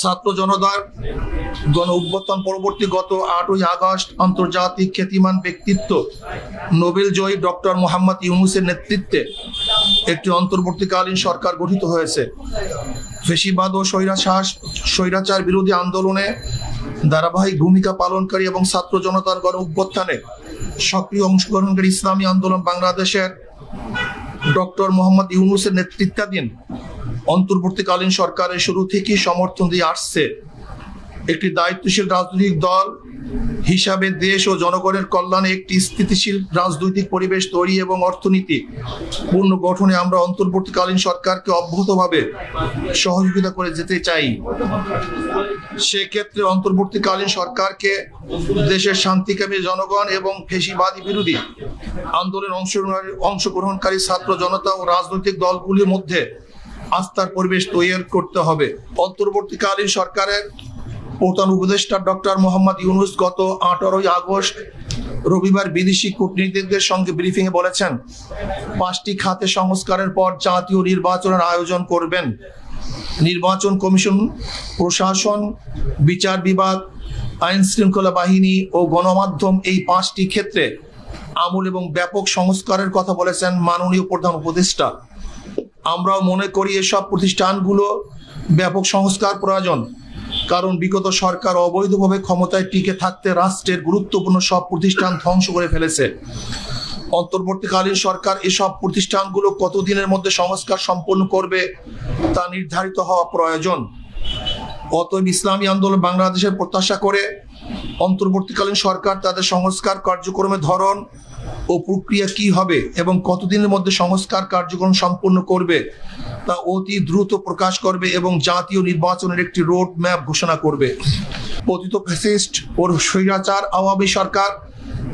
ছাত্র জনতার গণ অভ্যুত্থান পরবর্তী গত 8ই আগস্ট আন্তর্জাতিক খ্যাতিমান ব্যক্তিত্ব নোবেল জয়ী ডক্টর মোহাম্মদ ইউনূসের নেতৃত্বে একটি অন্তর্বর্তীকালীন সরকার গঠিত হয়েছে। ফ্যাসিবাদ ও স্বৈরাচার বিরোধী আন্দোলনে ধারাবাহিক ভূমিকা পালনকারী এবং ছাত্র জনতার গণ অভ্যুত্থানে সক্রিয় অংশগ্রহণকারী ইসলামী আন্দোলন বাংলাদেশের ডক্টর মোহাম্মদ ইউনূসের নেতৃত্বাধীন অন্তর্বর্তীকালীন সরকারের শুরু থেকেই সমর্থন দিয়ে আসছে। একটি দায়িত্বশীল রাজনৈতিক দল হিসাবে দেশ ও জনগণের কল্যাণে একটি স্থিতিশীল রাজনৈতিক পরিবেশ তৈরি এবং অর্থনীতি পুনর্গঠনে আমরা অন্তর্বর্তীকালীন সরকারকে অব্যাহতভাবে সহযোগিতা করে যেতে চাই। সেক্ষেত্রে অন্তর্বর্তীকালীন সরকারকে দেশের শান্তিকামী জনগণ এবং ফ্যাসিবাদী বিরোধী আন্দোলনে অংশগ্রহণকারী ছাত্র জনতা ও রাজনৈতিক দলগুলির মধ্যে আস্থার পরিবেশ তৈরি করতে হবে। অন্তর্বর্তীকালীন সরকারের প্রধান উপদেষ্টা ডক্টর মোহাম্মদ ইউনূস গত 18ই আগস্ট রবিবার বিদেশি কূটনীতিকদের সঙ্গে ব্রিফিংয়ে বলেছেন, 5টি খাতে সংস্কারের পর জাতীয় নির্বাচনের আয়োজন করবেন। নির্বাচন কমিশন, প্রশাসন, বিচার বিভাগ, আইন শৃঙ্খলা বাহিনী ও গণমাধ্যম, এই 5টি ক্ষেত্রে আমূল এবং ব্যাপক সংস্কারের কথা বলেছেন মাননীয় প্রধান উপদেষ্টা। আমরাও মনে করি এসব প্রতিষ্ঠানগুলো ব্যাপক সংস্কার প্রয়োজন, কারণ বিগত সরকার অবৈধভাবে ক্ষমতায় টিকে থাকতে রাষ্ট্রের গুরুত্বপূর্ণ সব প্রতিষ্ঠান ধ্বংস করে ফেলেছে। অন্তর্বর্তীকালীন সরকার এসব প্রতিষ্ঠানগুলো কতদিনের মধ্যে সংস্কার সম্পন্ন করবে তা নির্ধারিত হওয়া প্রয়োজন। অতএব ইসলামী আন্দোলন বাংলাদেশের প্রত্যাশা করে অন্তর্বর্তীকালীন সরকার তাদের সংস্কার কার্যক্রমের ধরন ও প্রক্রিয়া কি হবে এবং কতদিনের মধ্যে সংস্কার কার্যক্রম সম্পন্ন করবে তা অতি দ্রুত প্রকাশ করবে এবং জাতীয় নির্বাচনের একটি রোড ম্যাপ ঘোষণা করবে। পতিত ফ্যাসিস্ট ও স্বৈরাচার আওয়ামী সরকার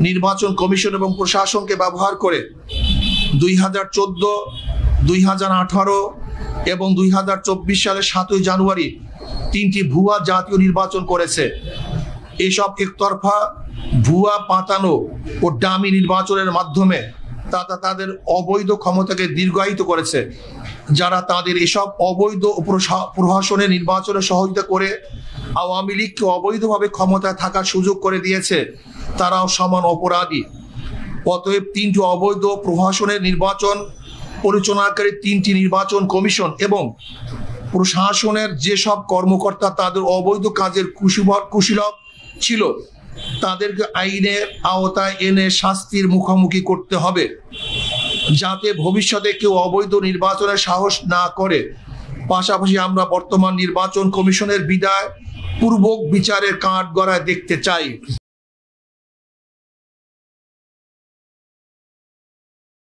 নির্বাচন কমিশন এবং প্রশাসনকে ব্যবহার করে 2014, 2018 এবং 2024 সালের 7ই জানুয়ারি 3টি ভুয়া জাতীয় নির্বাচন করেছে। এসব একতরফা ভুয়া পাতানো ও ডামি নির্বাচনের মাধ্যমে তাদের অবৈধ ক্ষমতাকে দীর্ঘায়িত করেছে। যারা তাদের এসব অবৈধ প্রশাসনের নির্বাচনে সহযোগিতা করে আওয়ামী লীগকে অবৈধভাবে ক্ষমতায় থাকার সুযোগ করে দিয়েছে, তারাও সমান অপরাধী। অতএব 3টি অবৈধ প্রশাসনের নির্বাচন পরিচালনাকারী 3টি নির্বাচন কমিশন এবং প্রশাসনের যেসব কর্মকর্তা তাদের অবৈধ কাজের কুশীলব ছিল, তাদেরকে আইনের আওতায় এনে শাস্তির মুখোমুখি করতে হবে, যাতে ভবিষ্যতে কেউ অবৈধ নির্বাচনের সাহস না করে। পাশাপাশি আমরা বর্তমান নির্বাচন কমিশনের বিদায় পূর্বক বিচারের কাঠগড়ায় দেখতে চাই।